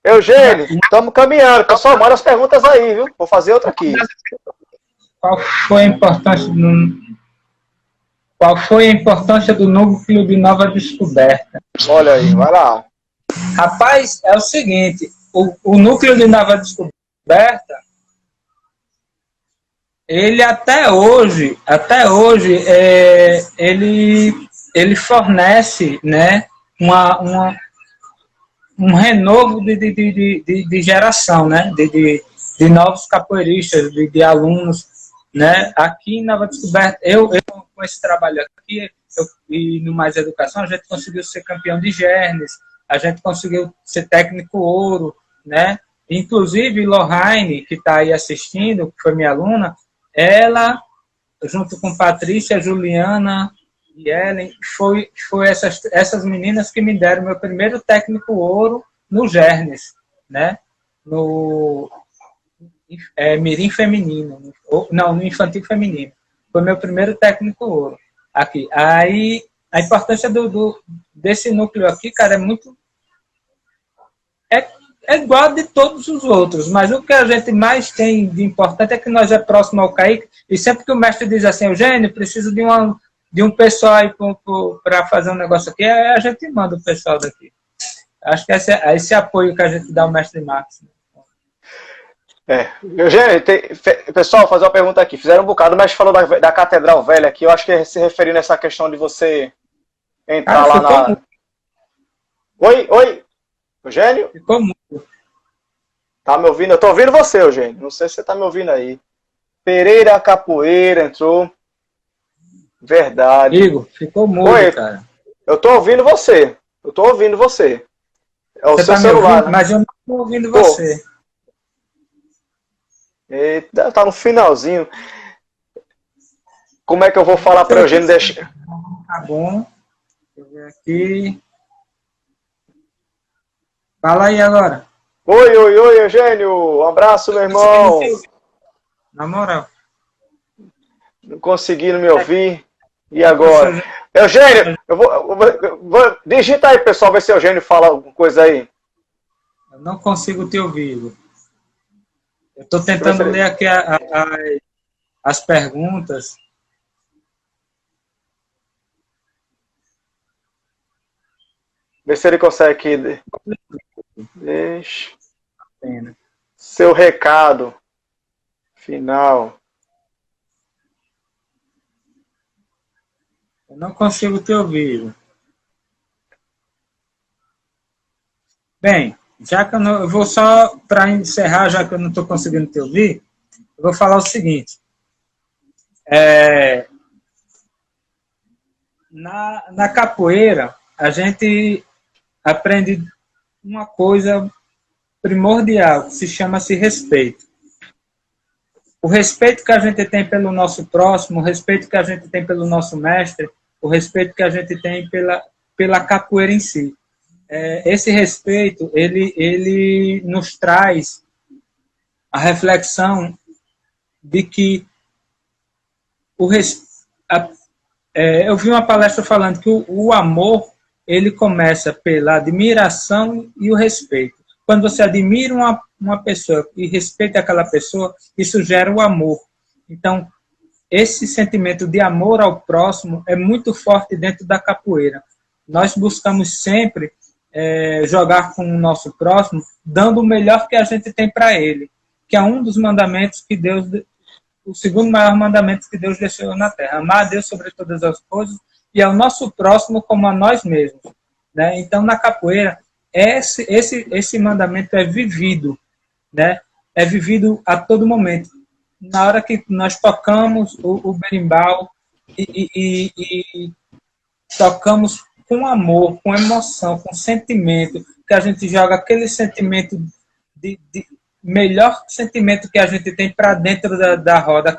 Eugênio, estamos caminhando. Pessoal, manda as perguntas aí, viu? Vou fazer outra aqui. Qual foi a importância do núcleo de Nova Descoberta? Olha aí, vai lá. Rapaz, é o seguinte, o núcleo de Nova Descoberta, ele até hoje ele fornece, né, um renovo de geração, né, de novos capoeiristas, de alunos, né, aqui em Nova Descoberta, eu com esse trabalho aqui, e no Mais Educação, a gente conseguiu ser campeão de Gernes, a gente conseguiu ser técnico ouro, né, inclusive Lohane, que está aí assistindo, que foi minha aluna, ela, junto com Patrícia, Juliana e Ellen, foi essas meninas que me deram meu primeiro técnico ouro no Gernes, né, no Mirim Feminino, no Infantil Feminino. Foi meu primeiro técnico ouro aqui. Aí, a importância desse núcleo aqui, cara, é muito... É igual de todos os outros, mas o que a gente mais tem de importante é que nós é próximo ao Kaique, e sempre que o mestre diz assim, Eugênio, preciso de um pessoal aí para fazer um negócio aqui, a gente manda o pessoal daqui. Acho que esse apoio que a gente dá ao mestre Max. Eugênio, pessoal, fazer uma pergunta aqui. Fizeram um bocado, mas falou da Catedral Velha aqui. Eu acho que se referindo a essa questão de você entrar lá na... Oi? Eugênio? Ficou muito. Tá me ouvindo? Eu tô ouvindo você, Eugênio. Não sei se você tá me ouvindo aí. Pereira Capoeira entrou. Verdade. Igor, ficou mudo, cara. Eu tô ouvindo você. É o você seu tá celular. Ouvindo, né? Mas eu não tô ouvindo você. Eita, tá no finalzinho. como é que eu vou falar para o Eugênio deixar? Tá bom. Deixa eu ver aqui. Fala aí agora. Oi, oi, oi, Eugênio. Um abraço, meu irmão. Na moral. Não conseguiram me ouvir. E agora? Eugênio, digita aí, pessoal, ver se o Eugênio fala alguma coisa aí. Eu não consigo te ouvir. Eu estou tentando ler aqui as perguntas. Vê se ele consegue aqui. Deixa. Seu recado final. Eu não consigo te ouvir. Bem, já que eu vou só, para encerrar, já que eu não estou conseguindo te ouvir, eu vou falar o seguinte. Na capoeira, a gente aprende uma coisa primordial, que se chama-se respeito. O respeito que a gente tem pelo nosso próximo, o respeito que a gente tem pelo nosso mestre, o respeito que a gente tem pela capoeira em si. Esse respeito, ele nos traz a reflexão de que eu vi uma palestra falando que o amor, ele começa pela admiração e o respeito. Quando você admira uma pessoa e respeita aquela pessoa, isso gera o amor. Então, esse sentimento de amor ao próximo é muito forte dentro da capoeira. Nós buscamos sempre jogar com o nosso próximo, dando o melhor que a gente tem para ele, que é um dos mandamentos que Deus, o segundo maior mandamento que Deus deixou na terra, amar a Deus sobre todas as coisas e ao nosso próximo como a nós mesmos, né? Então, na capoeira, esse mandamento é vivido, né? É vivido a todo momento. Na hora que nós tocamos o berimbau e tocamos com amor, com emoção, com sentimento, que a gente joga aquele sentimento melhor sentimento que a gente tem para dentro da roda,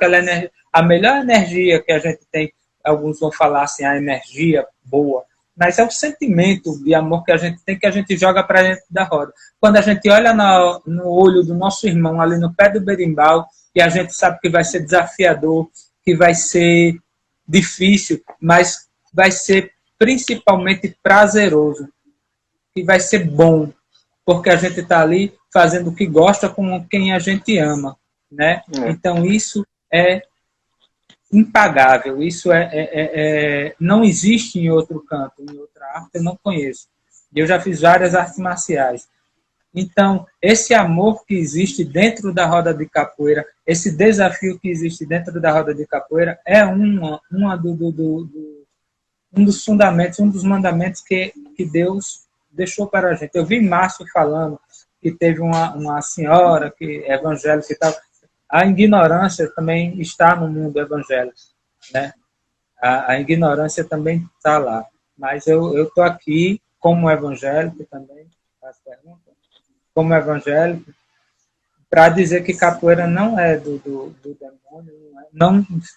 a melhor energia que a gente tem, alguns vão falar assim, a energia boa, mas é o sentimento de amor que a gente joga para dentro da roda. Quando a gente olha no olho do nosso irmão, ali no pé do berimbau, e a gente sabe que vai ser desafiador, que vai ser difícil, mas vai ser principalmente prazeroso, que vai ser bom, porque a gente está ali fazendo o que gosta com quem a gente ama, né? Então isso é impagável, isso não existe em outro canto, em outra arte eu não conheço. Eu já fiz várias artes marciais. Então, esse amor que existe dentro da roda de capoeira, esse desafio que existe dentro da roda de capoeira é um dos fundamentos, um dos mandamentos que Deus deixou para a gente. Eu vi Márcio falando que teve uma senhora que é evangélica e tal. A ignorância também está no mundo evangélico, né? A ignorância também está lá. Mas eu estou aqui como evangélico também, faz pergunta, como evangélico, para dizer que capoeira não é do demônio.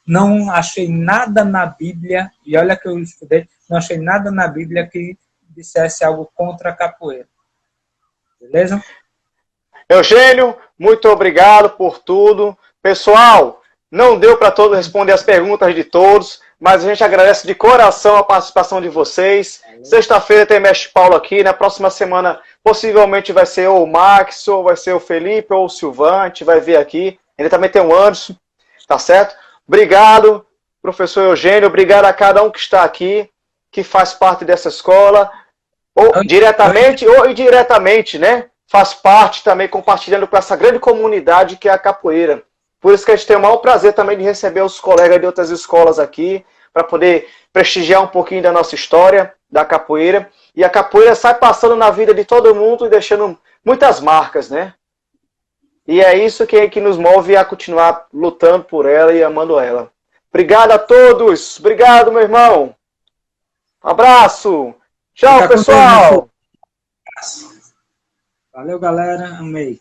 Não achei nada na Bíblia, e olha que eu estudei, não achei nada na Bíblia que dissesse algo contra a capoeira. Beleza? Eugênio, muito obrigado por tudo. Pessoal, não deu para todos responder as perguntas de todos, mas a gente agradece de coração a participação de vocês. Sexta-feira tem Mestre Paulo aqui, na próxima semana possivelmente vai ser ou o Max, ou vai ser o Felipe, ou o Silvan, a gente vai ver aqui. Ele também tem o Anderson, tá certo? Obrigado, professor Eugênio, obrigado a cada um que está aqui, que faz parte dessa escola, ou diretamente ou indiretamente, né? Faz parte também, compartilhando com essa grande comunidade que é a capoeira. Por isso que a gente tem o maior prazer também de receber os colegas de outras escolas aqui, para poder prestigiar um pouquinho da nossa história, da capoeira. E a capoeira sai passando na vida de todo mundo e deixando muitas marcas, né? E é isso que nos move a continuar lutando por ela e amando ela. Obrigado a todos. Obrigado, meu irmão. Um abraço. Tchau, pessoal. Valeu, galera. Amei.